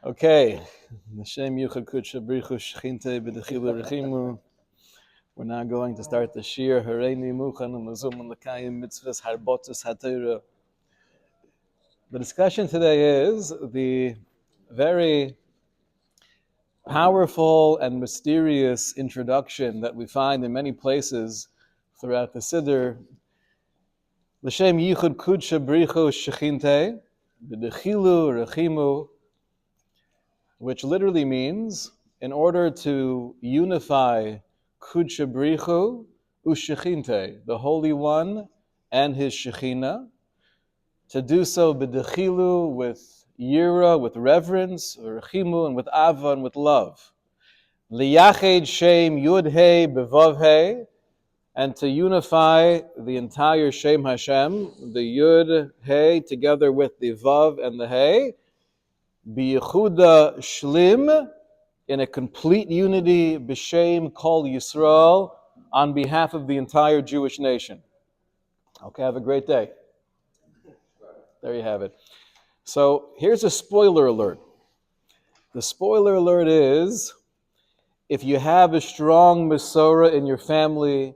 Okay. L'shem Yichud Kudsha Brichu Shechinte B'Dechilu Rechimu. We're now going to start the Shiur Hareini Muchan Umazum L'Kayim Mitzvahs Harbotus HaTorah. The discussion today is the very powerful and mysterious introduction that we find in many places throughout the Siddur. L'shem Yichud Kudsha Brichu Shechinte B'Dechilu Rechimu, which literally means, in order to unify Kudsha Brichu Ushechinte, the Holy One and His Shechina, to do so b'dechilu, with yira, with reverence, or rechimu, and with ava, and with love. Liyached Shem Yud Hey Bevav Hey, and to unify the entire Shem Hashem, the Yud Hey, together with the Vav and the Hey, B'yichuda Shlim, in a complete unity, B'Shem Kol Yisrael, on behalf of the entire Jewish nation. Okay, have a great day. There you have it. So here's a spoiler alert. The spoiler alert is, if you have a strong Masorah in your family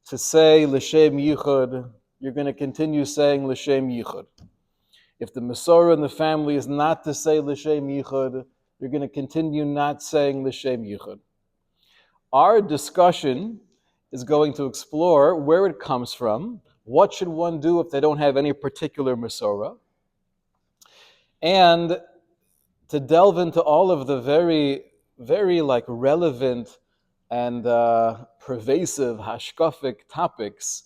to say L'Shem Yichud, you're going to continue saying L'Shem Yichud. If the Masorah in the family is not to say L'Shem Yichud, you're going to continue not saying L'Shem Yichud. Our discussion is going to explore where it comes from, what should one do if they don't have any particular Masorah, and to delve into all of the very, very relevant and pervasive hashkafic topics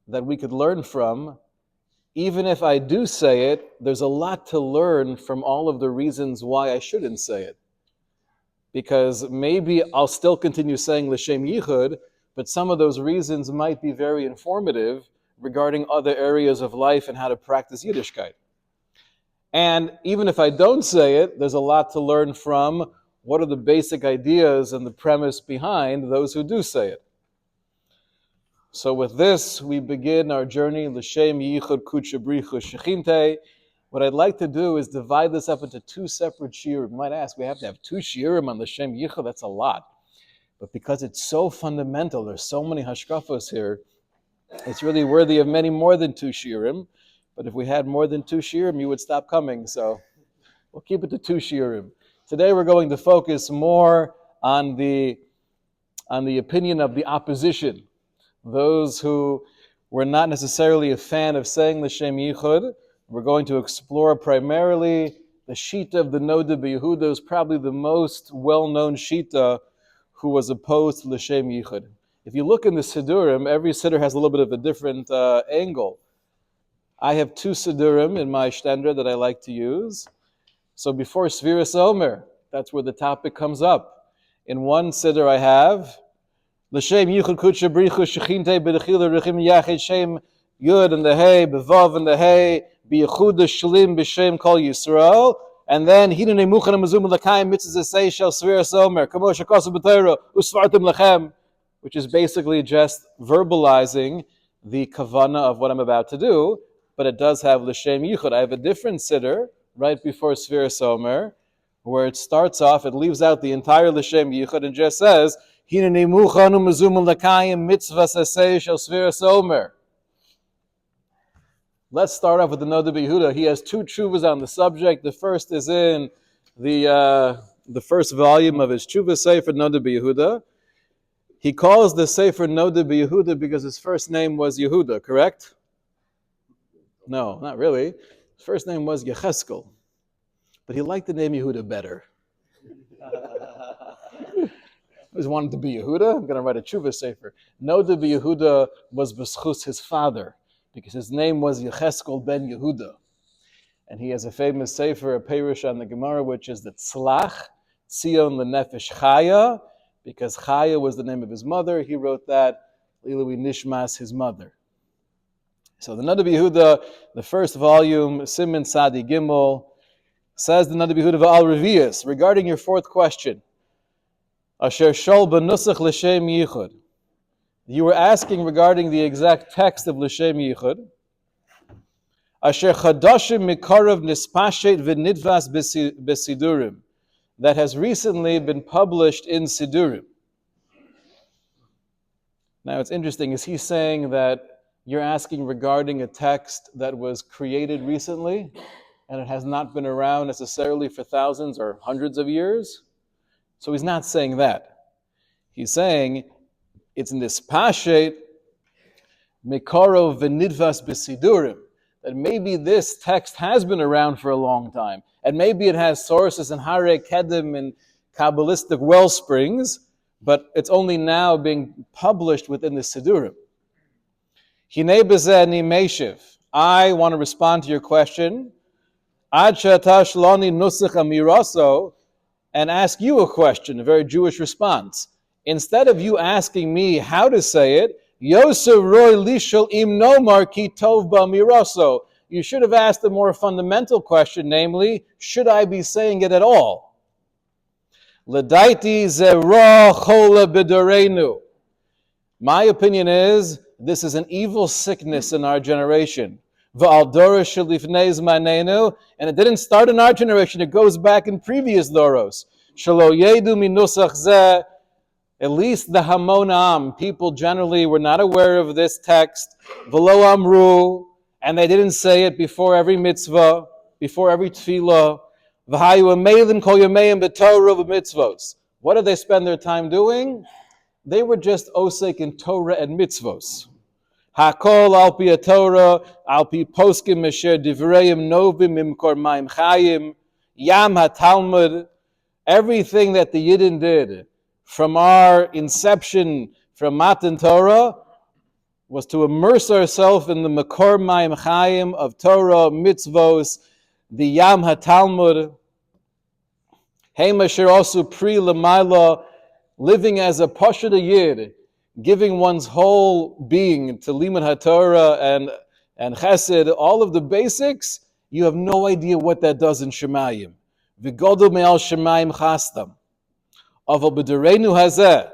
that we could learn from. Even if I do say it, there's a lot to learn from all of the reasons why I shouldn't say it. Because maybe I'll still continue saying L'Shem Yichud, but some of those reasons might be very informative regarding other areas of life and how to practice Yiddishkeit. And even if I don't say it, there's a lot to learn from what are the basic ideas and the premise behind those who do say it. So with this, we begin our journey, L'Shem Yichud Kudsha Brichu Shechinte. What I'd like to do is divide this up into two separate shiurim. You might ask, we have to have two shiurim on L'Shem Yichud? That's a lot. But because it's so fundamental, there's so many hashkafos here, it's really worthy of many more than two shiurim. But if we had more than two shiurim, you would stop coming. So we'll keep it to two shiurim. Today we're going to focus more on the opinion of the opposition. Those who were not necessarily a fan of saying L'Shem Yichud. We're going to explore primarily the Shita of the Noda B'Yehuda, is probably the most well-known Shita who was opposed to L'Shem Yichud. If you look in the Siddurim, every Siddur has a little bit of a different angle. I have two Siddurim in my Shtendra that I like to use. So before Sviras Omer, that's where the topic comes up. In one Siddur I have L'Shem Yichud Kudsha Brichu Shechinte B'Dechilu Rechim Yached Shem Yud and the Hey, B'Vav and the Hey, B'Yichuda Shlim B'Shem Kol Yisrael, and then Hinei Muchan Umazum L'Kayim Mitzvahs Asay Shel Sviras Omer Kamo Shekosu B'Torah Usvartim Lechem, which is basically just verbalizing the kavana of what I'm about to do, but it does have L'Shem Yichud. I have a different siddur right before Sviras Omer, where it starts off, it leaves out the entire L'Shem Yichud and just says, Hinei Muchan Umazum L'Kayim Mitzvahs Asay Shel Sviras Omer. Let's start off with the Noda B'Yehuda. He has two tshuvas on the subject. The first is in the first volume of his tshuva sefer Noda B'Yehuda. He calls the sefer Noda B'Yehuda because his first name was Yehuda, correct? No, not really. His first name was Yecheskel, but he liked the name Yehuda better. I just wanted to be Yehuda. I'm going to write a tshuva sefer. Noda B'Yehuda was b'schus his father, because his name was Yecheskel ben Yehuda. And he has a famous sefer, a perush on the Gemara, which is the Tzlach, Tzion L'Nefesh Chaya, because Chaya was the name of his mother. He wrote that, L'ilui Nishmas, his mother. So the Noda B'Yehuda, the first volume, Siman Sadi Gimel, says the Noda B'Yehuda V'al Revius, regarding your fourth question, Asher Shol B'Nusach L'Shem Yichud. You were asking regarding the exact text of L'Shem Yichud. Asher chadashim mikarav nispashet v'nidvas besidurim, that has recently been published in Sidurim. Now it's interesting, is he saying that you're asking regarding a text that was created recently and it has not been around necessarily for thousands or hundreds of years? So he's not saying that. He's saying it's in this pashet mikaro v'nidvas b'sidurim, that maybe this text has been around for a long time, and maybe it has sources in Hare Kedim and Kabbalistic well springs, but it's only now being published within the Sidurim. Hinei b'zeh ani meishiv. I want to respond to your question. Ad she'ata shloni nusach amiraso, and ask you a question, a very Jewish response. Instead of you asking me how to say it, Yosef roy lishol im nomar ki tov ba'miraso. You should have asked a more fundamental question, namely, should I be saying it at all? L'daiti zera chola b'dorenu. My opinion is, this is an evil sickness in our generation. V'al dora shelifnei zmanenu, and it didn't start in our generation, it goes back in previous doros. Shelo yedu minusach zeh, at least the Hamonam, people generally were not aware of this text. V'lo amru, and they didn't say it before every mitzvah, before every tefillah. V'hayu amelim kol yameim b'torah v'mitzvos. What did they spend their time doing? They were just osek in Torah and mitzvos. Hakol al pi Torah, al pi poskim mesher divreim novim imkor ma'im chayim, yam haTalmud. Everything that the Yidden did from our inception, from Matan Torah, was to immerse ourselves in the Makor Mayim Chayim of Torah, mitzvos, the Yam HaTalmud, Heim Asher also Pri L'mayla, living as a Pashut Yid, giving one's whole being to Limud HaTorah and Chesed, all of the basics. You have no idea what that does in Shemayim. V'godu me'al Shemayim chastam. Aval b'derenu hazeh.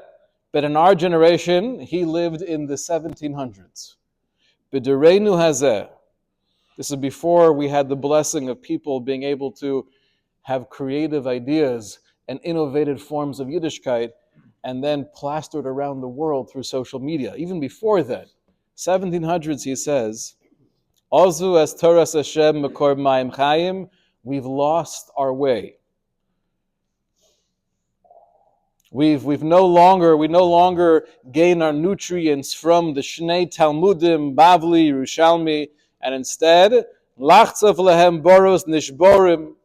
But in our generation, he lived in the 1700s. B'derenu hazeh. This is before we had the blessing of people being able to have creative ideas and innovative forms of Yiddishkeit and then plastered around the world through social media. Even before that, 1700s, he says, Ozu as Toras Hashem Makor Mayim Chayim, we've lost our way. We no longer gain our nutrients from the Shnei Talmudim, Bavli, Yerushalmi, and instead, Lachzav lehem boros nishborim.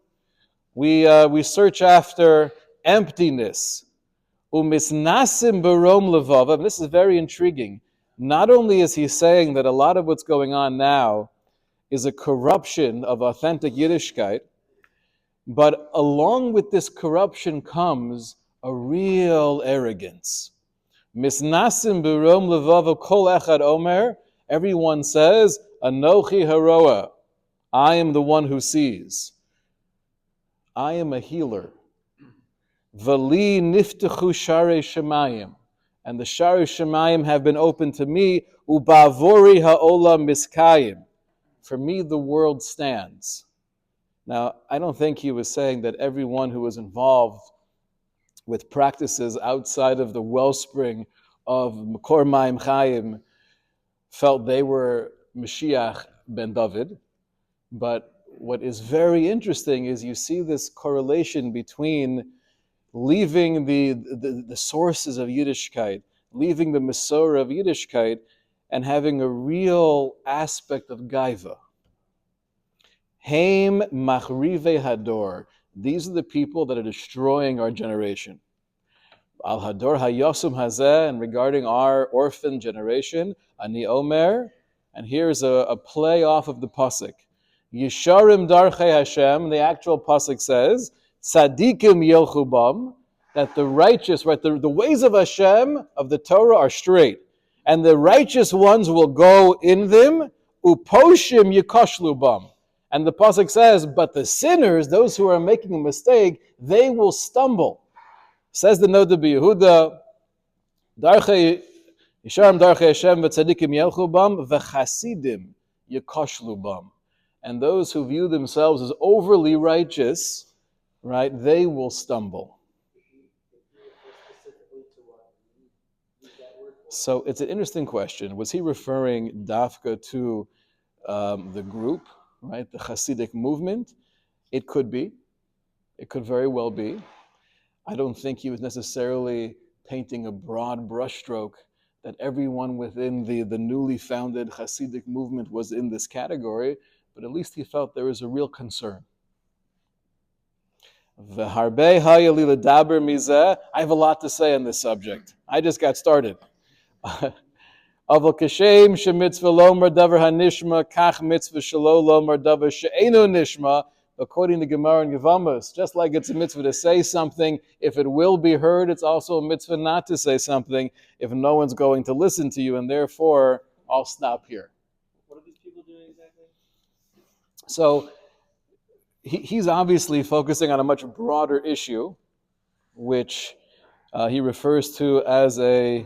We search after emptiness. Umisnasim barom levav. And this is very intriguing. Not only is he saying that a lot of what's going on now is a corruption of authentic Yiddishkeit, but along with this corruption comes a real arrogance. Misnasim barom levav kol echad omer. Everyone says, Anochi haroa. I am the one who sees. I am a healer. Vali niftechu sharei shemayim. And the sharei shemayim have been opened to me. Ubavori ha'olam miskayim. For me the world stands. Now, I don't think he was saying that everyone who was involved with practices outside of the wellspring of Makor Mayim Chayim felt they were Mashiach ben David. But what is very interesting is you see this correlation between leaving the sources of Yiddishkeit, leaving the Masorah of Yiddishkeit, and having a real aspect of Gaiva. Haim Machrive Hador. These are the people that are destroying our generation. Al Hador Hayosum Hazeh, and regarding our orphan generation, Ani Omer, and here's a play off of the pasuk. Yisharim Darchei Hashem, the actual pasuk says, Tzadikim Yelchu Bam, that the righteous, right, the ways of Hashem, of the Torah, are straight. And the righteous ones will go in them, Uposhim Yikoshlu Bam. And the pasuk says, but the sinners, those who are making a mistake, they will stumble. Says the Noda B'Yehuda, Darchei Yisharim Darchei Hashem v'tzadikim yelchu bam v'chasidim yikoshlu bam. And those who view themselves as overly righteous, right, they will stumble. So it's an interesting question. Was he referring dafka to the group, right, the Hasidic movement? It could be. It could very well be. I don't think he was necessarily painting a broad brushstroke that everyone within the newly founded Hasidic movement was in this category, but at least he felt there was a real concern. I have a lot to say on this subject. I just got started. According to Gemara and Yevamos, just like it's a mitzvah to say something, if it will be heard, it's also a mitzvah not to say something if no one's going to listen to you, and therefore, I'll stop here. What are these people doing exactly? So, he's obviously focusing on a much broader issue, which he refers to as a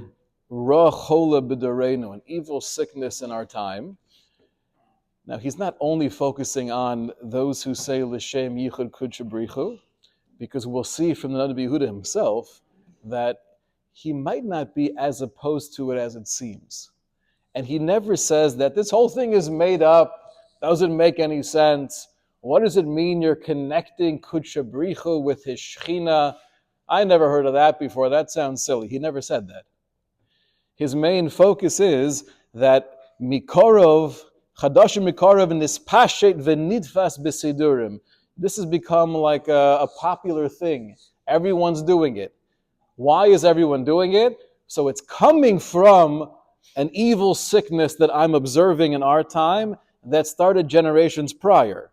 ra chola b'dareinu, an evil sickness in our time. Now, he's not only focusing on those who say l'shem yichud kudsha brichu, because we'll see from the Nabi Yehuda himself that he might not be as opposed to it as it seems. And he never says that this whole thing is made up, doesn't make any sense. What does it mean you're connecting kudsha brichu with his shechina? I never heard of that before. That sounds silly. He never said that. His main focus is that mikorov, chadashim mikorov, nispashet v'nidfas b'sidurim. This has become like a popular thing. Everyone's doing it. Why is everyone doing it? So it's coming from an evil sickness that I'm observing in our time that started generations prior.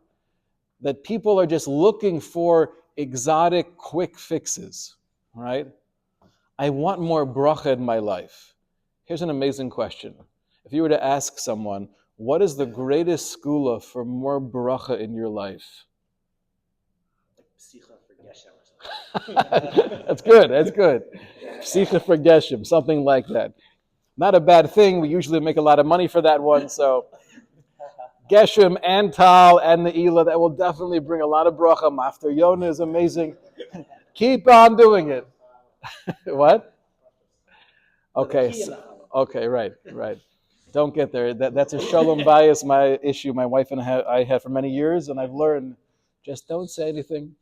That people are just looking for exotic, quick fixes, right? I want more bracha in my life. Here's an amazing question. If you were to ask someone, what is the greatest skula for more bracha in your life? Psicha for Geshem or something. That's good, that's good. Psicha for Geshem, something like that. Not a bad thing. We usually make a lot of money for that one, so Geshem and Tal and Ne'ilah, that will definitely bring a lot of bracha. Mafter Yonah is amazing. Keep on doing it. What? Okay, okay, right. Don't get there. That's a shalom bias, my issue my wife and I had for many years, and I've learned, just don't say anything.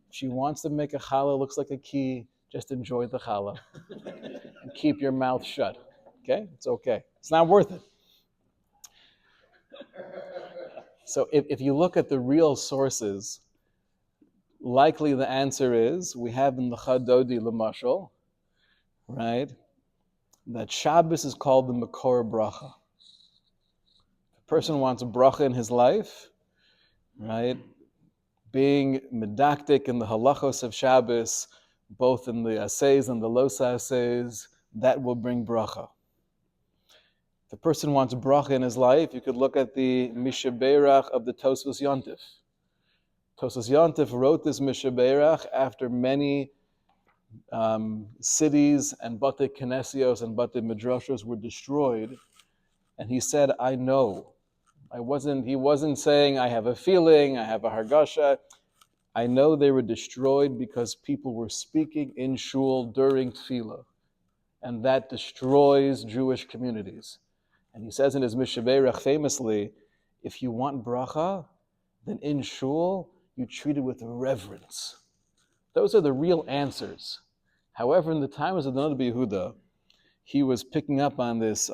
If she wants to make a challah, looks like a key, just enjoy the challah. And keep your mouth shut. Okay? It's okay. It's not worth it. So if you look at the real sources, likely the answer is, we have in the Chadodi L'mashal, right, that Shabbos is called the Makor Bracha. If a person wants a bracha in his life, right, being medactic in the halachos of Shabbos, both in the assays and the losa assays, that will bring bracha. If a person wants bracha in his life, you could look at the Mishaberach of the Tosfos Yontif. Tosfos Yontif wrote this Mishaberach after many cities and Bate Kinesios and Bate Midrashos were destroyed. And he said, I know. He wasn't saying, I have a feeling, I have a hargasha. I know they were destroyed because people were speaking in shul during tefillah. And that destroys Jewish communities. And he says in his Mishaberach famously, if you want bracha, then in shul, you treat it with reverence. Those are the real answers. However, in the times of the Nabi Yehuda, he was picking up on this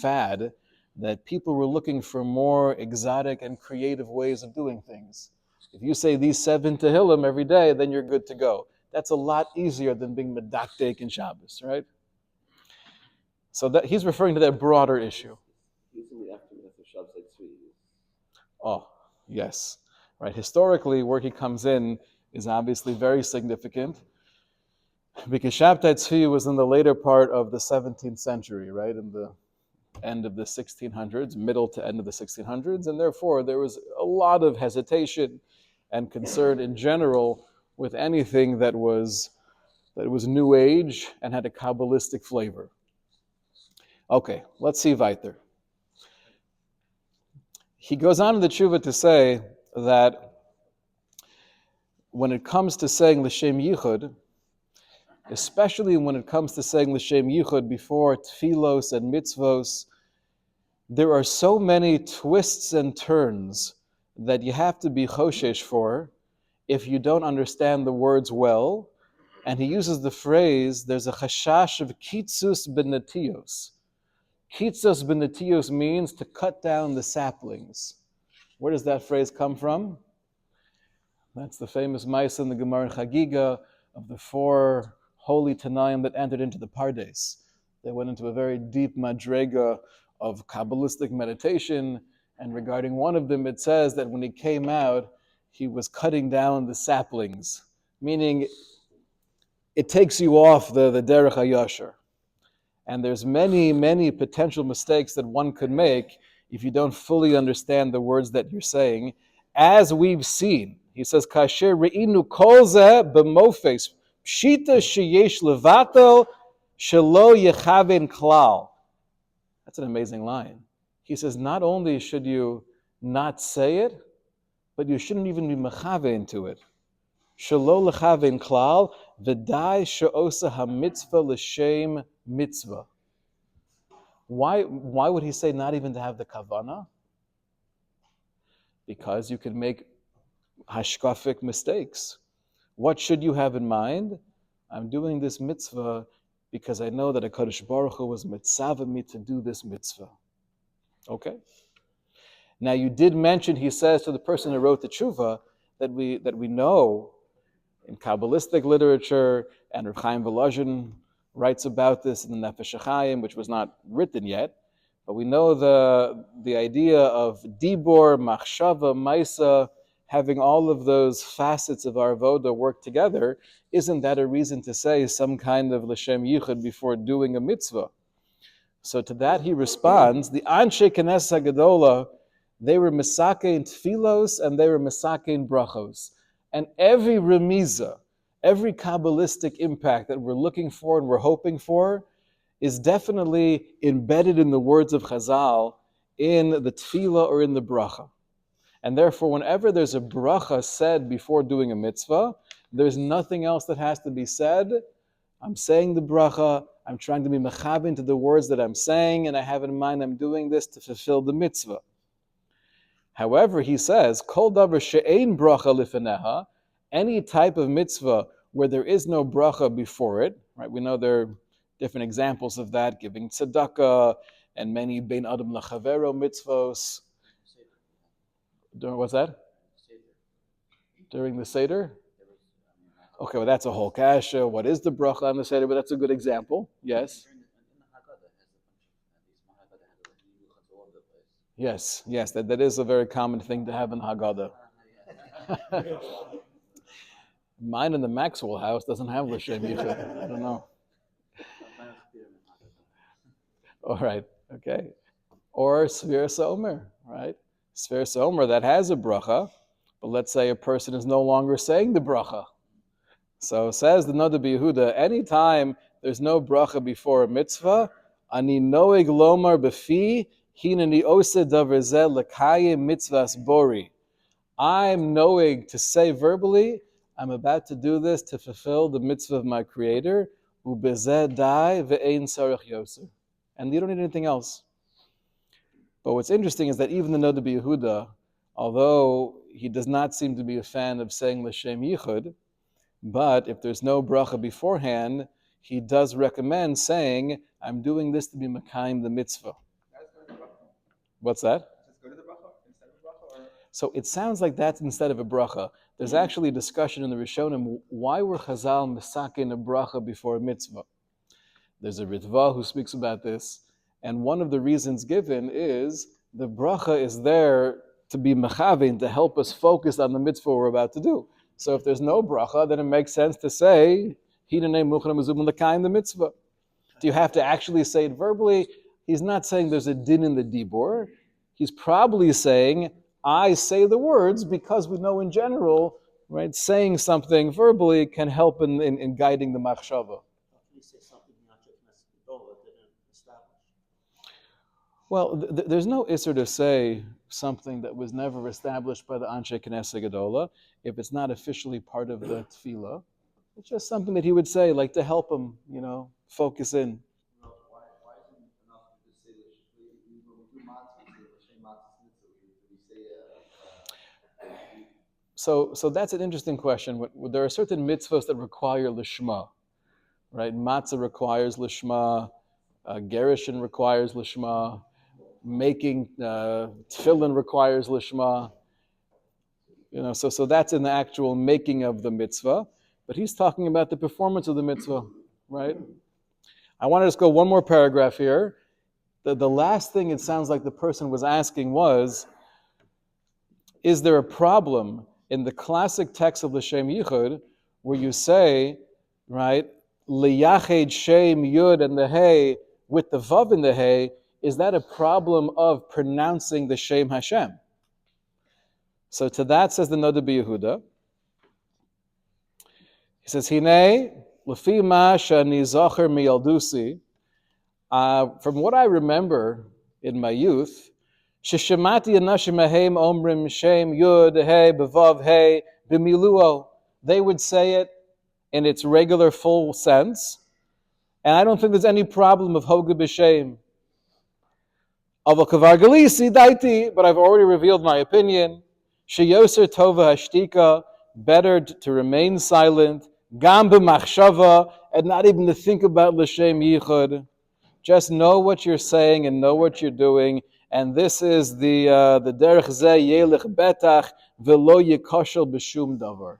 fad that people were looking for more exotic and creative ways of doing things. If you say these 7 Tehillim every day, then you're good to go. That's a lot easier than being medaktek in Shabbos, right? So that he's referring to that broader issue. Using the aftermath of Shabbos Tzvi. Oh, yes. Right. Historically, where he comes in is obviously very significant because Shabtai Tzvi was in the later part of the 17th century, right? In the end of the 1600s, middle to end of the 1600s, and therefore there was a lot of hesitation and concern in general with anything that was New Age and had a Kabbalistic flavor. Okay, let's see weiter. He goes on in the tshuva to say that when it comes to saying l'shem yichud, especially when it comes to saying l'shem yichud before tfilos and mitzvos, there are so many twists and turns that you have to be choshesh for if you don't understand the words well. And he uses the phrase, there's a chashash of kitzus benetios. Kitzus benetios means to cut down the saplings. Where does that phrase come from? That's the famous Maisa in the Gemara in Chagiga of the four holy Tanaim that entered into the Pardes. They went into a very deep madrega of Kabbalistic meditation, and regarding one of them it says that when he came out, he was cutting down the saplings, meaning it takes you off the Derech HaYashar. And there's many, many potential mistakes that one could make if you don't fully understand the words that you're saying. As we've seen, he says, Kasher re'inu kol zeh b'mofes, pshita sheyesh levatel shelo yechaven klal. That's an amazing line. He says, not only should you not say it, but you shouldn't even be mechaven to it. Shelo lechaven klal, v'dai she'osa ha-mitzvah l'shem mitzvah. Why would he say not even to have the kavana? Because you can make hashkafic mistakes. What should you have in mind? I'm doing this mitzvah because I know that HaKadosh Baruch Hu was mitzvah me to do this mitzvah. Okay? Now you did mention, he says to the person who wrote the tshuva, that we know in Kabbalistic literature, and Rav Chaim Volozhin writes about this in the Nefesh HaChaim, which was not written yet, but we know the idea of dibor, machshava, maisa, having all of those facets of our avoda work together. Isn't that a reason to say some kind of l'shem yichud before doing a mitzvah? So to that he responds, the Anshe Knesset HaGadola, they were misakein tfilos and they were misakein brachos. And every remiza, every Kabbalistic impact that we're looking for and we're hoping for is definitely embedded in the words of Chazal, in the tefillah or in the bracha. And therefore, whenever there's a bracha said before doing a mitzvah, there's nothing else that has to be said. I'm saying the bracha, I'm trying to be mechavin to the words that I'm saying, and I have in mind I'm doing this to fulfill the mitzvah. However, he says, Kol davar she'ein bracha lifeneha, any type of mitzvah where there is no bracha before it, right? We know there are different examples of that, giving tzedakah, and many bein adam lachavero mitzvos. What's that? During the Seder? Okay, well that's a whole kasha. What is the bracha on the Seder? But that's a good example. Yes. Yes, that is a very common thing to have in Haggadah. Mine in the Maxwell house doesn't have l'shem yichud. I don't know. All right, okay. Or Sfir Somer, right? Sfir Somer, that has a bracha, but let's say a person is no longer saying the bracha. So says the Noda B'Yehuda, anytime there's no bracha before a mitzvah, ani noeg lomar b'fi, hinani ose davar zeh l'kayim mitzvahs bori. I'm noeg to say verbally, I'm about to do this to fulfill the mitzvah of my Creator, ubezeh dai ve'ein sarich yoser. And you don't need anything else. But what's interesting is that even the Noda B'Yehuda, although he does not seem to be a fan of saying l'shem yichud, but if there's no bracha beforehand, he does recommend saying, I'm doing this to be Mekayim the mitzvah. What's that? Just go to the bracha instead of bracha? Or? So it sounds like that's instead of a bracha. There's actually a discussion in the Rishonim, why were Chazal misakin a bracha before a mitzvah? There's a Ritva who speaks about this, and one of the reasons given is the bracha is there to be mechavin, to help us focus on the mitzvah we're about to do. So if there's no bracha, then it makes sense to say, Hinanei muchna mezubin l'kayim the mitzvah. Do you have to actually say it verbally? He's not saying there's a din in the dibor. He's probably saying, I say the words because we know in general, right, saying something verbally can help in guiding the machshava. Well, there's no isser to say something that was never established by the Anshe Knesset Gedola, if it's not officially part of the tefillah, it's just something that he would say, like to help him, focus in. Why isn't it enough to just say that when we do matzah, we say L'Shem matzah mitzvah? We say So that's an interesting question. There are certain mitzvahs that require lishma, right? Matzah requires lishma, gerushin requires lishma, making tefillin requires lishma. So that's in the actual making of the mitzvah. But he's talking about the performance of the mitzvah, right? I want to just go one more paragraph here. The last thing it sounds like the person was asking was, is there a problem in the classic text of L'Shem Yichud where you say, right, L'Yached Shem Yud and the Hey with the Vav in the Hey, is that a problem of pronouncing the Shem Hashem? So to that says the Noda B'Yehuda. He says, Hinei, L'fi ma shani zocher miyaldusi, from what I remember in my youth, Sheshemati anashim ahem omrim shem yud hey bevav hey b'miluo. They would say it in its regular full sense, and I don't think there's any problem of hoga b'shem. Avol kavar galisi daiti, but I've already revealed my opinion. Sheyoser tova hashtika, better to remain silent. Gam b'machshava, and not even to think about l'shem yichud. Just know what you're saying and know what you're doing. And this is the derech zeh yelich betach v'lo yikoshel b'shum davar.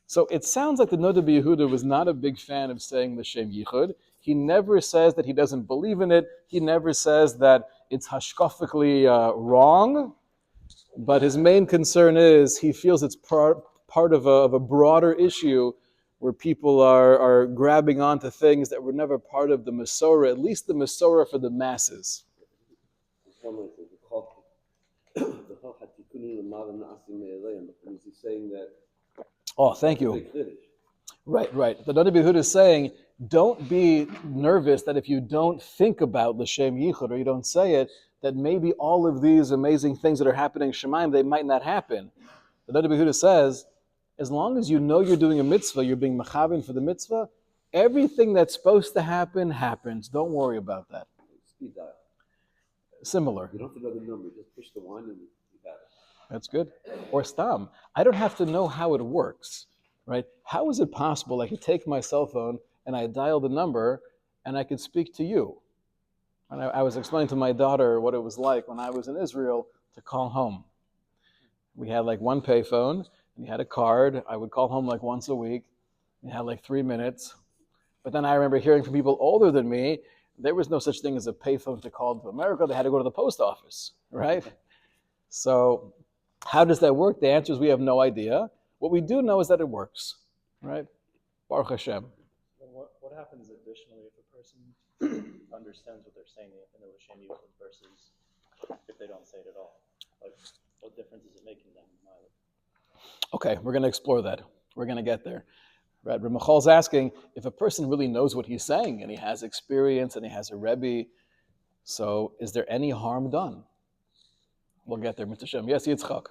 So it sounds like the Noda B'Yehuda was not a big fan of saying l'shem yichud. He never says that he doesn't believe in it. He never says that it's hashkafically wrong. But his main concern is he feels it's part of a broader issue where people are grabbing onto things that were never part of the Masorah, at least the Masorah for the masses. He's saying that. Oh, thank you. Right. The Noda B'Yehuda is saying, don't be nervous that if you don't think about L'Shem Yichud or you don't say it, that maybe all of these amazing things that are happening in Shemaim, they might not happen. The Noda B'Yehuda says, as long as you know you're doing a mitzvah, you're being machavin for the mitzvah, everything that's supposed to happen happens. Don't worry about that. Speed dial. Similar. You don't have to know the number. Just push the one and you got it. That's good. Or stam. I don't have to know how it works, right? How is it possible I could take my cell phone and I dial the number and I could speak to you? And I was explaining to my daughter what it was like when I was in Israel to call home. We had like one payphone, and you had a card. I would call home like once a week. You had like 3 minutes. But then I remember hearing from people older than me, there was no such thing as a payphone to call to America. They had to go to the post office, right? So how does that work? The answer is we have no idea. What we do know is that it works, right? Baruch Hashem. What happens additionally if a person understands what they're saying in the L'Shem Yichud versus if they don't say it at all? Like, what difference is it making them? Okay, we're going to explore that. We're going to get there. Right? Ramachal's asking if a person really knows what he's saying and he has experience and he has a Rebbe, so is there any harm done? We'll get there, Mr. Shem. Yes, Yitzchak.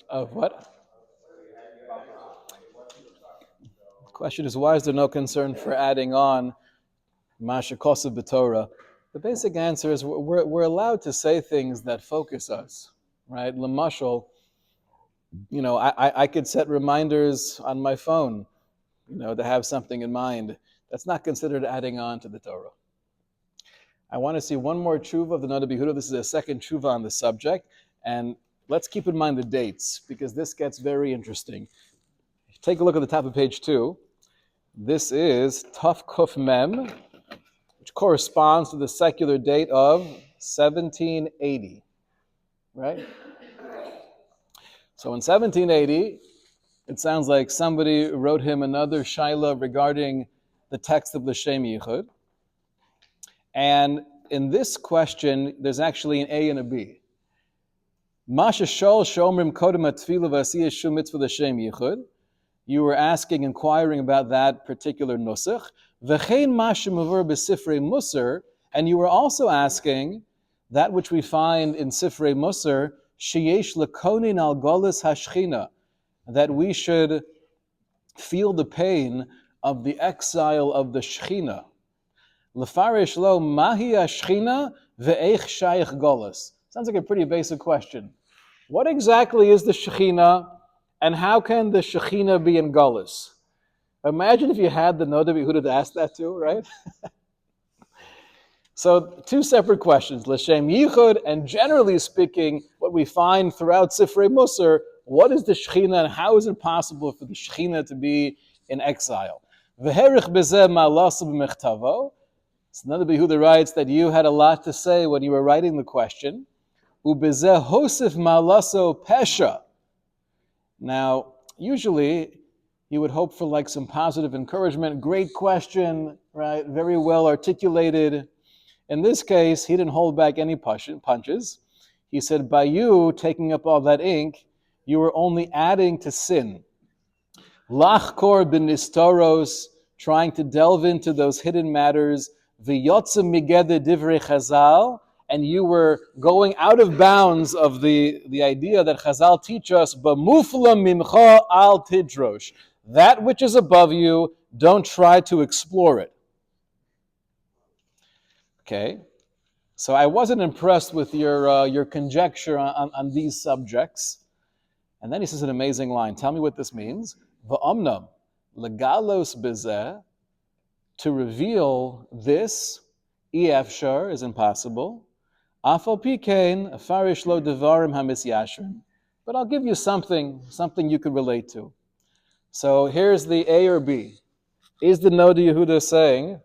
Of what? The question is, why is there no concern for adding on Masha Kosev B'Torah? The basic answer is we're allowed to say things that focus us, right? L'mashal, I could set reminders on my phone, to have something in mind. That's not considered adding on to the Torah. I want to see one more tshuva of the Noda B'Yehuda. This is a second tshuva on the subject, and let's keep in mind the dates, because this gets very interesting. Take a look at the top of page 2. This is Taf Kuf Mem, which corresponds to the secular date of 1780, right? So in 1780, it sounds like somebody wrote him another shaila regarding the text of L'Shem Yichud. And in this question, there's actually an A and a B. Masha shol shomrim kodem atfila v'asiyah shum mitzvah l'shem yichud. You were asking, inquiring about that particular nusach. V'chein masha mavur b'sifrei musar, and you were also asking that which we find in Sifrei Musar, sheyesh lekonin al golis hashchina, that we should feel the pain of the exile of the Shechina. Lefarish lo mahi hashchina ve'eich shayich golis. Sounds like a pretty basic question. What exactly is the Shechina, and how can the Shechina be in golis? Imagine if you had the Noda Yehuda to ask that to, right? So two separate questions, L'Shem Yichud, and generally speaking, what we find throughout Sifrei Musar, what is the Shechina and how is it possible for the Shechina to be in exile? V'herich bezeh ma'alasu b'mechtavo. So another Yehuda writes that you had a lot to say when you were writing the question. U'bezeh hosif ma'alaso pesha. Now, usually, you would hope for like some positive encouragement. Great question, right? Very well articulated. In this case, he didn't hold back any punches. He said, by you taking up all that ink, you were only adding to sin. Lachkor bin nistoros, trying to delve into those hidden matters. V'yotzim migede divrei chazal, and you were going out of bounds of the idea that Chazal teach us, b'mufla mimcha al tidrosh. That which is above you, don't try to explore it. Okay, so I wasn't impressed with your conjecture on these subjects. And then he says an amazing line. Tell me what this means. V'omnam, legalos bezeh, to reveal this, efshar, is impossible. Afal pikein, farish lo devarim hamisyashrim. But I'll give you something you could relate to. So here's the A or B. Is the Noda Yehuda saying,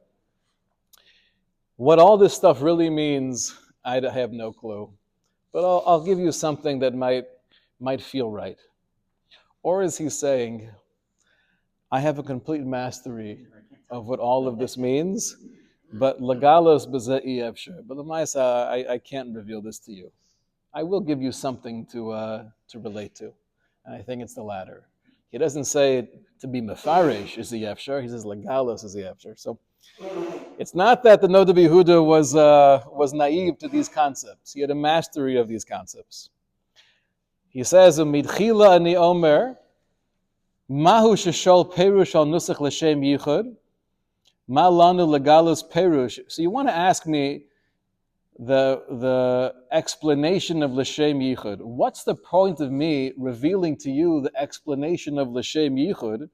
what all this stuff really means, I have no clue. But I'll give you something that might feel right. Or is he saying, I have a complete mastery of what all of this means, but legalos b'zeh efshar. But l'maisa, I can't reveal this to you. I will give you something to relate to. And I think it's the latter. He doesn't say to be mefarish is the efshar. He says legalos is the efshar. So it's not that the Noda Yehuda was naive to these concepts. He had a mastery of these concepts. He says, "Midchila ani omer, mahu sheshol perush al nusach l'shem yichud, ma lanu legalus perush." So you want to ask me the explanation of l'shem yichud. What's the point of me revealing to you the explanation of l'shem yichud?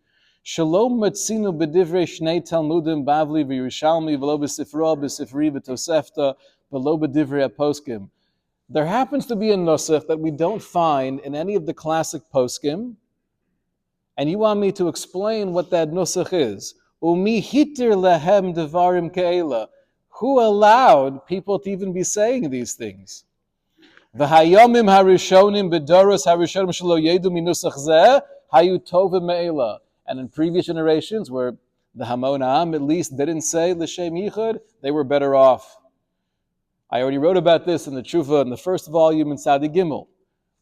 Shalom matzinu b'divrei shnei talmudim bavli v'Yerushalmi v'lo b'sifra b'sifri v'tosefta v'lo b'divrei aposkim. There happens to be a nusach that we don't find in any of the classic poskim, and you want me to explain what that nusach is. Umi hitir lehem devarim ke'ela. Who allowed people to even be saying these things? V'hayomim harishonim b'doros harishonim shelo yedu minusach zeh hayu tovim me'ela. And in previous generations, where the Hamon Ha'am at least didn't say l'shem yichud, they were better off. I already wrote about this in the Tshuva in the first volume in Sadi Gimel.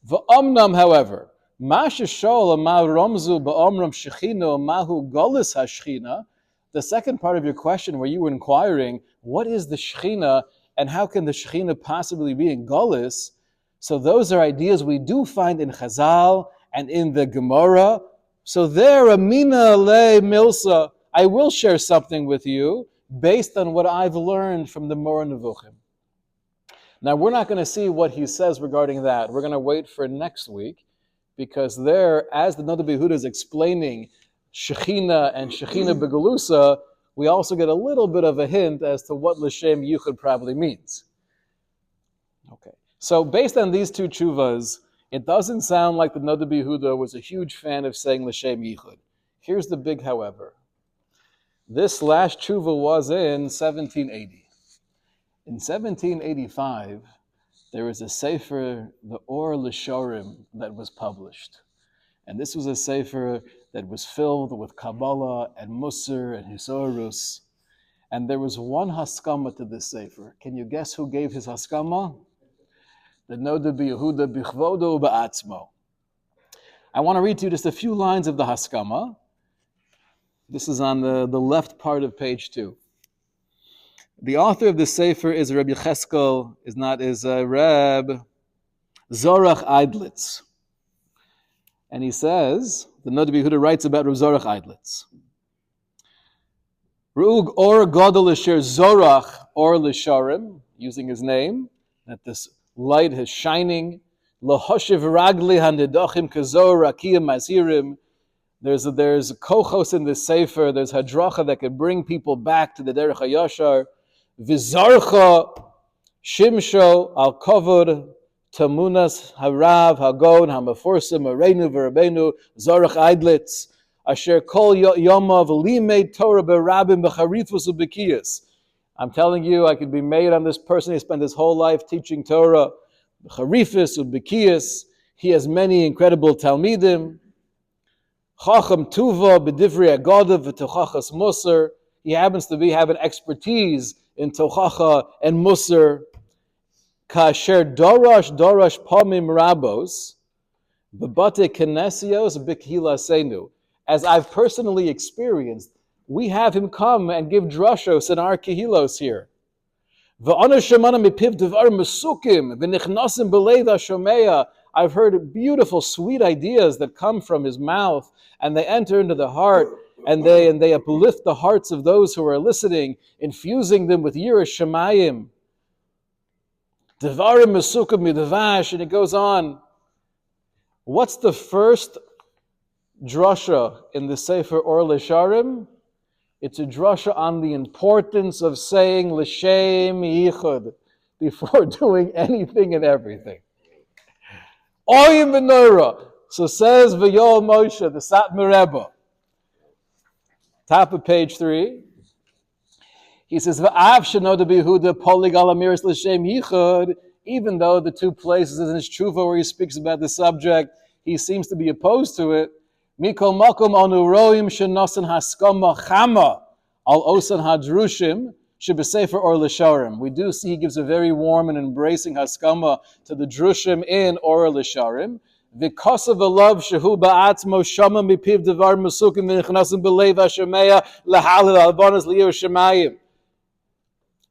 V'omnam, however, ma sheshol ma romzu ba'omram shechina mahu golis hashchina. The second part of your question, where you were inquiring, what is the Shechina and how can the Shechina possibly be in golis? So those are ideas we do find in Chazal and in the Gemara. So there, Amina le Milsa, I will share something with you based on what I've learned from the Moreh Nevuchim. Now, we're not going to see what he says regarding that. We're going to wait for next week, because there, as the Noda Yehuda is explaining Shechina and Shechina Begalusa, we also get a little bit of a hint as to what L'Shem Yichud probably means. Okay, so based on these two tshuvas, it doesn't sound like the Noda Yehuda was a huge fan of saying L'Shem Yichud. Here's the big however. This last tshuva was in 1780. In 1785, there was a sefer, the Or L'Shorim, that was published. And this was a sefer that was filled with Kabbalah and Musar and Hisorus. And there was one haskama to this sefer. Can you guess who gave his haskama? The Noda B'Yehuda B'Chvodo Ba'atzmo. I want to read to you just a few lines of the Haskama. This is on the left part of page 2. The author of the Sefer is Reb Yecheskel, Reb Zorach Eidlitz. And he says, the Noda B'Yehuda writes about Reb Zorach Eidlitz. Ru'ug or Gadol Asher Zorach or Lisharim, using his name, that this light is shining. Lahoshiv Ragli Hanedachim Kazor Rakiyim Mazirim. There's kochos in this sefer. There's hadracha that can bring people back to the derech hayashar. V'zarcha shimsho al kavod tamunas harav hagon hamaforsim areinu v'rabenu zarach eidlitz asher kol yomav limed Torah berabim b'charithvus u'bekiyas. I'm telling you, I could be made on this person. He spent his whole life teaching Torah, b'charithvus u'bekiyas. He has many incredible talmidim. Chacham Tuva b'divrei Agada v'tochachas Musar. He happens to have an expertise in tochacha and Musar. Kasher Darash Pamim Rabos b'bate Kenesios b'kihilasenu. As I've personally experienced, we have him come and give drashos in our kehilos here. V'ana shemana mipiv devar mesukim v'nichnasim b'leiv hashomeya. I've heard beautiful, sweet ideas that come from his mouth, and they enter into the heart, and they uplift the hearts of those who are listening, infusing them with yiras shamayim. Devarim mesukim midavash, and it goes on. What's the first drasha in the Sefer Or Lisharim? It's a drasha on the importance of saying l'shem yichud before doing anything and everything. Oyim v'noira. So says V'yol Moshe, the Satmar Rebbe. Top of page 3. He says, V'av shenoda b'Yehuda polig al amiris l'shem yichud. Even though the two places in his tshuva where he speaks about the subject, he seems to be opposed to it. Mikol makom anu roim shenosan haskama chama al osan hadrushim. Shebesefer Or Lisharim. We do see he gives a very warm and embracing haskama to the drushim in Or Lisharim. V'kosav alav shehu ba'atzmo shama mipiv devar mesukim v'nichnasim b'leiv hashemeya lahalil albanas liyir shemayim.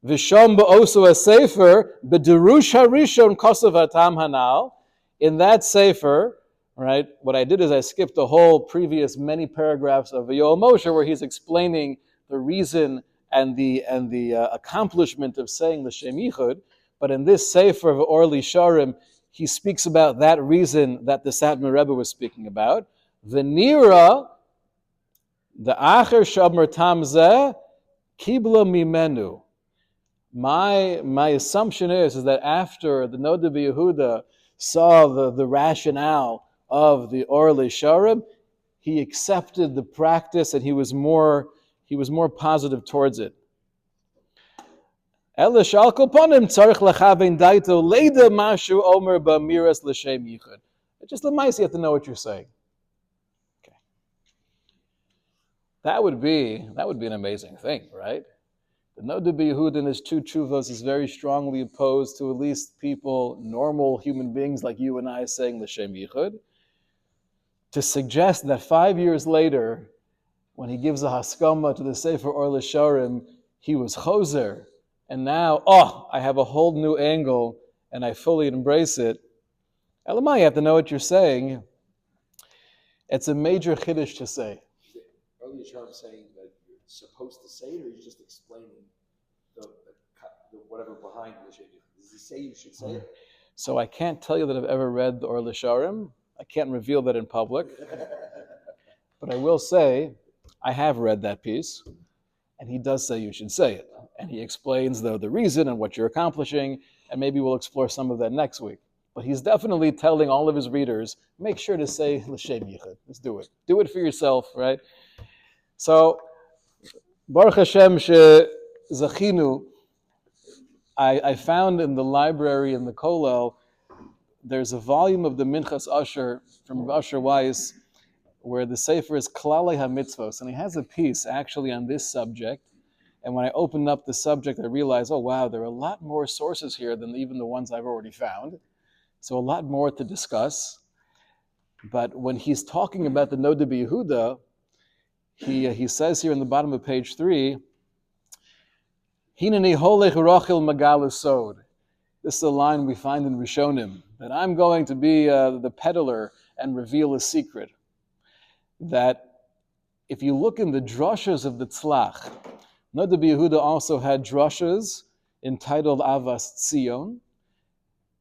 V'sham ba'osu ha-sefer b'derush harishon kosav hatam hanal. In that sefer, right, what I did is I skipped the whole previous many paragraphs of V'yol Moshe where he's explaining the reason and the accomplishment of saying l'shem yichud, but in this sefer of Or Lisharim, he speaks about that reason that the Satmar Rebbe was speaking about. V'nira, the acher shabmer tamzeh, kibla mimenu. My assumption is that after the Noda B'Yehuda saw the rationale of the Or Lisharim, he accepted the practice and he was more positive towards it. Just let me see, you have to know what you're saying. Okay. That would be an amazing thing, right? The Noda B'Yehuda in his two tshuvos is very strongly opposed to at least people, normal human beings like you and I, saying l'shem yichud. To suggest that 5 years later, when he gives a haskama to the Sefer Or Lisharim, he was choser, and now, I have a whole new angle, and I fully embrace it. Elamai, you have to know what you're saying. It's a major chiddush to say. Earlier, Sharm saying that you're supposed to say it, or you're just explaining the whatever behind the L'shem Yichud? Does he say you should say it? So I can't tell you that I've ever read the Or Lisharim. I can't reveal that in public. But I will say, I have read that piece, and he does say you should say it. And he explains the reason and what you're accomplishing, and maybe we'll explore some of that next week. But he's definitely telling all of his readers, make sure to say L'shem Yichud. Let's do it. Do it for yourself, right? So, Baruch Hashem Zachinu, I found in the library in the Kollel, there's a volume of the Minchas Usher from Usher Weiss, where the Sefer is Klalei HaMitzvos, and he has a piece actually on this subject. And when I opened up the subject, I realized, oh wow, there are a lot more sources here than even the ones I've already found. So a lot more to discuss. But when he's talking about the Noda B'Yehuda, he says here in the bottom of page 3, Hineni holech rochel magal sod. This is a line we find in Rishonim, that I'm going to be the peddler and reveal a secret. That if you look in the drashas of the Tzlach, Noda B'Yehuda also had drashas entitled Avas Tzion.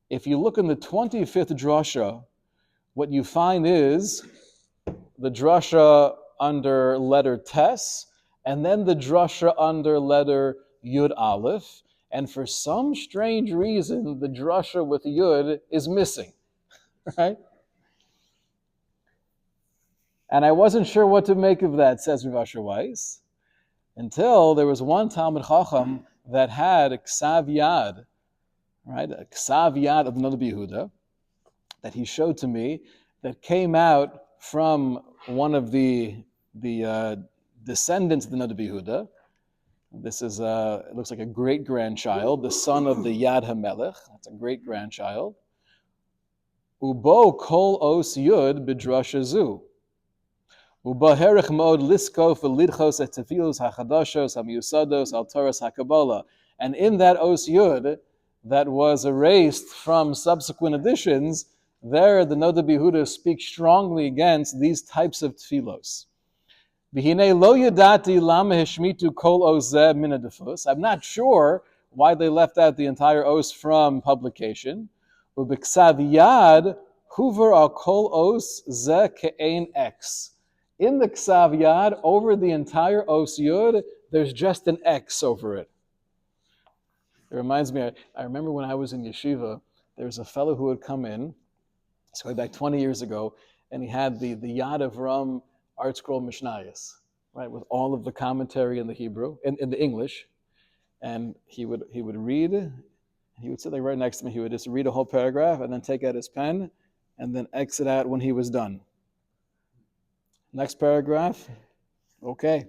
If you look in the 25th drasha, what you find is the drasha under letter Tes, and then the drasha under letter Yud Aleph, and for some strange reason, the drasha with Yud is missing, right? And I wasn't sure what to make of that, says Rav Asher Weiss, until there was one Talmud Chacham that had a Ksav Yad, right? A Ksav Yad of Noda B'Yehuda that he showed to me that came out from one of the descendants of the Noda B'Yehuda. This is, it looks like a great-grandchild, the son of the Yad HaMelech. That's a great-grandchild. Ubo kol os yud b'drasha zu. Ubo herich mod lisko v'lidchos et tefilos hachadashos hamiusados al Toras HaKabbalah. And in that os yud that was erased from subsequent editions, there the Noda B'Yehuda speaks strongly against these types of tefilos. I'm not sure why they left out the entire os from publication. In the Ksav Yad, over the entire os yud, there's just an X over it. It reminds me, I remember when I was in yeshiva, there was a fellow who had come in, it's way back 20 years ago, and he had the Yad of Ram Art Scroll Mishnayos, right, with all of the commentary in the Hebrew, in the English, and he would read, and he would sit there right next to me. He would just read a whole paragraph and then take out his pen and then exit out when he was done. Next paragraph, okay.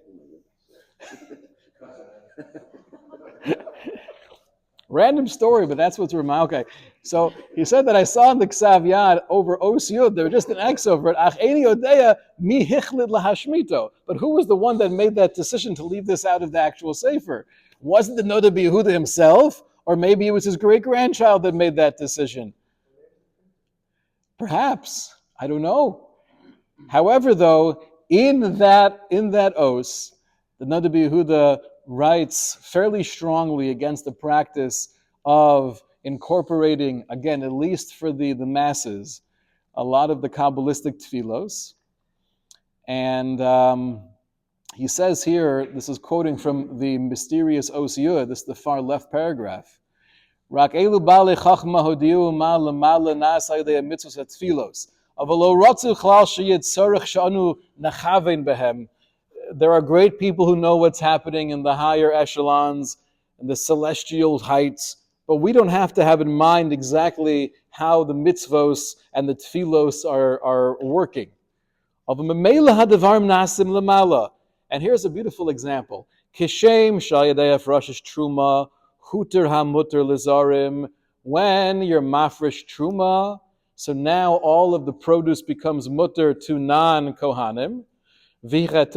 Random story, but that's what's remarkable. Okay, so he said that I saw in the Ksav Yad over Os Yud, there was just an X over it. Ach eini odeya mi hichlid lahashmito. But who was the one that made that decision to leave this out of the actual Sefer? Was it the Noda B'Yehuda himself, or maybe it was his great-grandchild that made that decision? Perhaps. I don't know. However, though, in that Os, the Noda B'Yehuda writes fairly strongly against the practice of incorporating, again, at least for the masses, a lot of the Kabbalistic tefillos. And he says here, this is quoting from the mysterious Os Yud, this is the far left paragraph. Rak elu bale chachma hodiu ma lemala nasa yedei mitzvos hatfilos. Avalo ratzu chlal sheyid tzarich shanu nachavein behem. There are great people who know what's happening in the higher echelons and the celestial heights, but we don't have to have in mind exactly how the mitzvos and the tefillos are working. And here's a beautiful example. Kishem shayadeyaf rashish truma huter hamuter lizarim. When you're mafresh truma, so now all of the produce becomes mutter to non-kohanim. When you're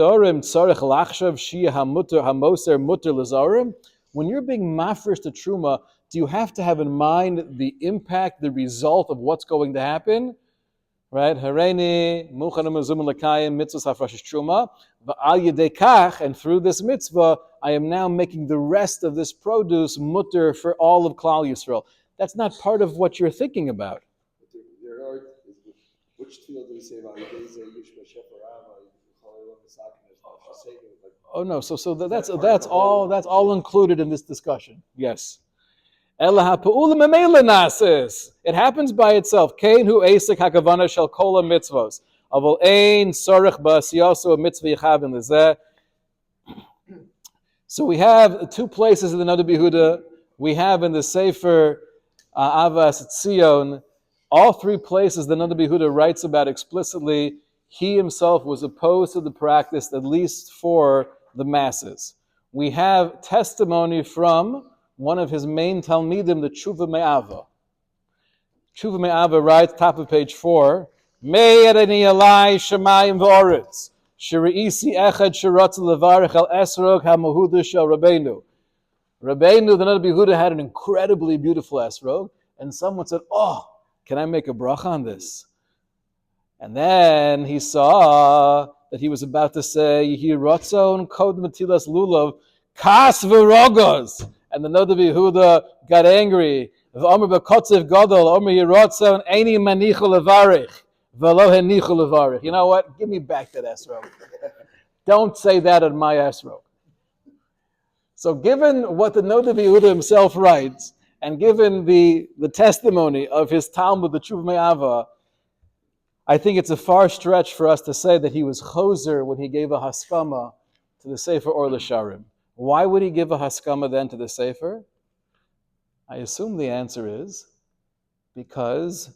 being mafresh to truma, do you have to have in mind the impact, the result of what's going to happen? Right? Hareini muchanim mezumim l'kayim mitzvos hafrashish truma v'al yedei kach, and through this mitzvah, I am now making the rest of this produce mutter for all of Klal Yisrael. That's not part of what you're thinking about. There are, which tefillah do we say about Yedei Yishma Shefarama? Oh no, so that's all included in this discussion. Yes. It happens by itself. Kain hu esek hakavana shel kol mitzvos. Avol ein sorich ba'asiyasu a mitzvah yichavin lezeh. So we have two places in the Noda B'Yehuda. We have in the Sefer Avas Tzion, all three places the Noda B'Yehuda writes about explicitly. He himself was opposed to the practice, at least for the masses. We have testimony from one of his main Talmidim, the Tshuva Me'ava. Tshuva Me'ava writes, top of page 4, Me'ereni alai shemayim v'oretz, shereisi echad sheratz levarech al esrog ha'mahuda shel Rabbeinu. Rabbeinu, the Nada B'Yehuda, had an incredibly beautiful esrog, and someone said, oh, can I make a bracha on this? And then he saw that he was about to say, Yehi Ratzon Kod Matilas Lulav, Kas V'Rogos. And the Nada B'Yehuda got angry. V'omer B'Kotzev Gadol, Omer Yehi Ratzon, Eini Manichu Levarich, V'lo Henichu Levarich. You know what? Give me back that esrog. Don't say that on my esrog. So given what the Nada B'Yehuda himself writes, and given the testimony of his Talmud, the Tshuva Me'ava, I think it's a far stretch for us to say that he was choser when he gave a haskama to the Sefer Or L'Sharim. Why would he give a haskama then to the Sefer? I assume the answer is because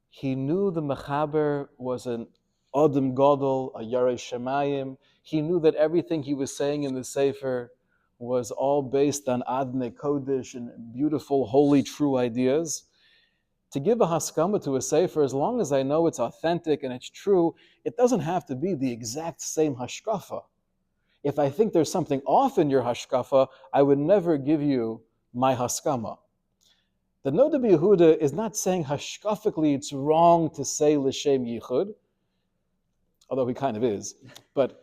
he knew the Mechaber was an Adam Gadol, a Yarei Shemayim. He knew that everything he was saying in the Sefer was all based on Adnei Kodesh and beautiful, holy, true ideas. To give a haskama to a sefer, as long as I know it's authentic and it's true, it doesn't have to be the exact same hashkafa. If I think there's something off in your hashkafa, I would never give you my haskama. The Nada B'Yehuda is not saying hashkafically it's wrong to say l'shem yichud, although he kind of is. But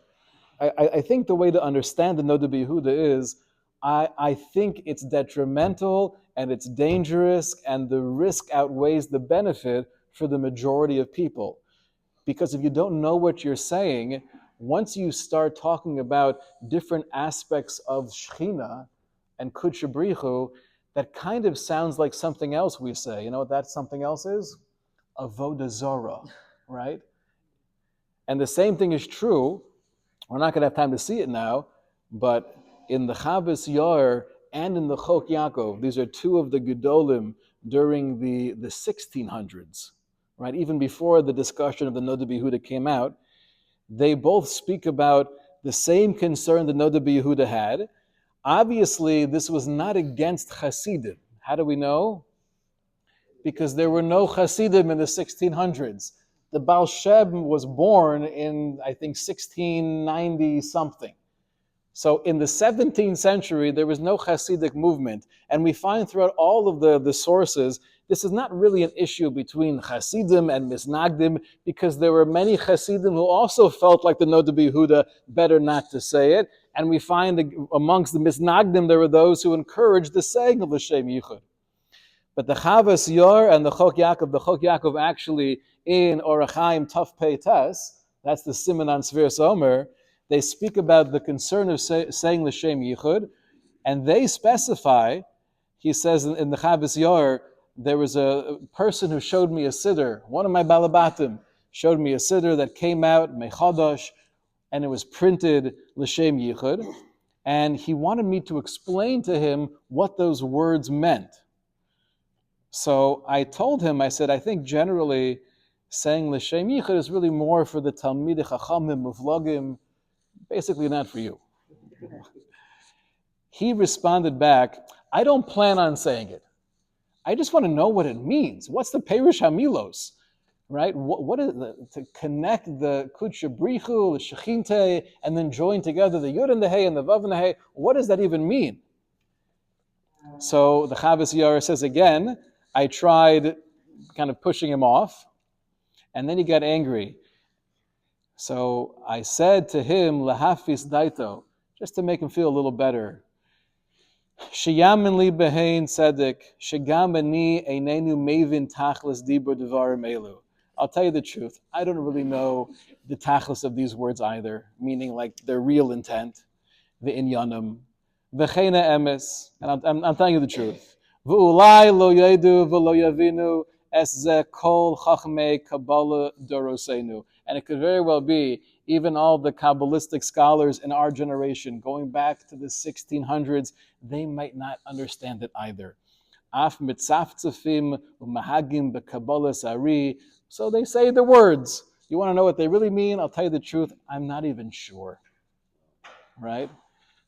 I think the way to understand the Nada B'Yehuda is, I think it's detrimental and it's dangerous and the risk outweighs the benefit for the majority of people. Because if you don't know what you're saying, once you start talking about different aspects of Shechina and Kudsha Brichu, that kind of sounds like something else we say. You know what that something else is? Avodah Zarah, right? And the same thing is true. We're not going to have time to see it now, but in the Chavos Yair and in the Chok Yaakov, these are two of the Gedolim during the 1600s, right? Even before the discussion of the Nada B'Yehuda came out, they both speak about the same concern the Nada B'Yehuda had. Obviously, this was not against Hasidim. How do we know? Because there were no Hasidim in the 1600s. The Baal Shem was born in, I think, 1690 something. So in the 17th century, there was no Hasidic movement. And we find throughout all of the sources, this is not really an issue between Hasidim and Misnagdim, because there were many Hasidim who also felt like the Nada B'Yehuda better not to say it. And we find amongst the Misnagdim, there were those who encouraged the saying of L'Shem Yichud. But the Chavos Yair and the Chok Yaakov actually in Orach Chaim Taf Pei Tes, that's the Siman on Sfiras Omer, they speak about the concern of saying L'Shem Yichud, and they specify, he says in the Chavos Yair, there was a person who showed me a siddur, one of my balabatim showed me a siddur that came out, Mechadosh, and it was printed L'Shem Yichud, and he wanted me to explain to him what those words meant. So I told him, I said, I think generally saying L'Shem Yichud is really more for the Talmidei Chachamim, Muflagim, basically not for you. He responded back, I don't plan on saying it. I just want to know what it means. What's the Perush HaMilos? Right? What is to connect the Kudsha Brichu, the Shechinte, and then join together the Yud and the Hey and the Vav and the Hey? What does that even mean? So the Chavos Yair says again, I tried kind of pushing him off, and then he got angry. So I said to him, Lahafis Daito, just to make him feel a little better. Sheyamin li behein tzedek, shegam ani einenu mevin tachlis dibur devarim elu. I'll tell you the truth, I don't really know the tachlis of these words either, meaning like their real intent, the inyanim, v'cheina emes, and I'm telling you the truth. V'ulai lo yedu v'lo yavinu es ze kol chachmei kabbalah dorosenu. And it could very well be even all the Kabbalistic scholars in our generation, going back to the 1600s, they might not understand it either. Af mitzaftzafim umahagim bekabbalas ari. So they say the words. You want to know what they really mean? I'll tell you the truth, I'm not even sure. Right?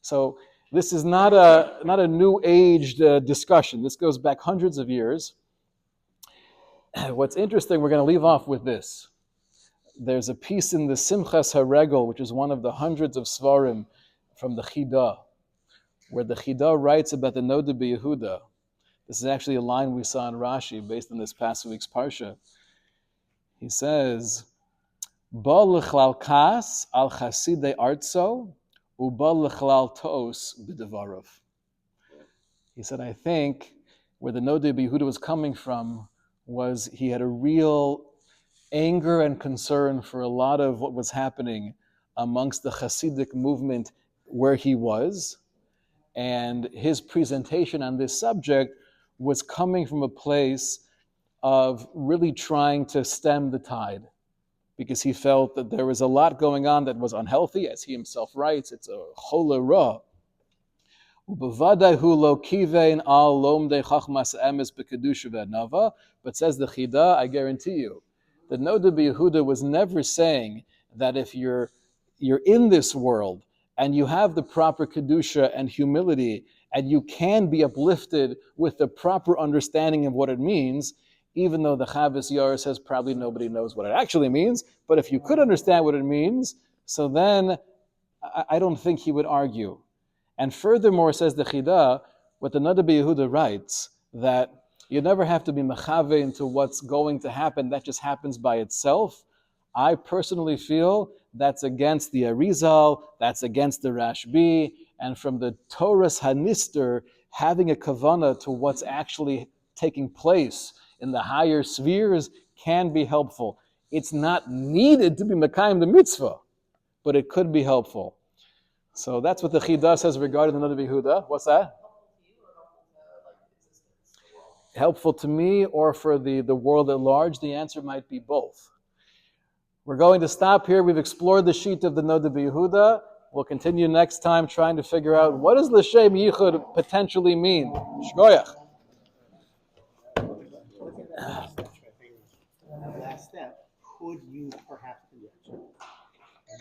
So this is not a new aged discussion. This goes back hundreds of years. What's interesting, we're going to leave off with this. There's a piece in the Simchas HaRegel, which is one of the hundreds of Svarim from the Chida, where the Chida writes about the Noda B'Yehuda. This is actually a line we saw in Rashi based on this past week's Parsha. He says, Ba l'chlal kas al chasidei artso, uba l'chlal tos b'devarov. He said, I think where the Noda B'Yehuda was coming from was he had a real anger and concern for a lot of what was happening amongst the Hasidic movement where he was. And his presentation on this subject was coming from a place of really trying to stem the tide, because he felt that there was a lot going on that was unhealthy. As he himself writes, it's a chole ra. But says the Chida, I guarantee you, the Noda B'Yehuda was never saying that if you're in this world and you have the proper kedusha and humility and you can be uplifted with the proper understanding of what it means, even though the Chavis Yair says probably nobody knows what it actually means, but if you could understand what it means, so then I don't think he would argue. And furthermore, says the Chida, what the Noda B'Yehuda writes, that you never have to be mechave into what's going to happen, that just happens by itself. I personally feel that's against the Arizal, that's against the Rashbi, and from the Torah's Hanister, having a kavana to what's actually taking place in the higher spheres can be helpful. It's not needed to be mekayim the mitzvah, but it could be helpful. So that's what the Chida says regarding the Noda B'Yehuda. What's that? Helpful to me or for the world at large? The answer might be both. We're going to stop here. We've explored the sheet of the Noda B'Yehuda. We'll continue next time trying to figure out what does L'Shem Yichud potentially mean. Shkoyach. Last step, could you perhaps conjecture?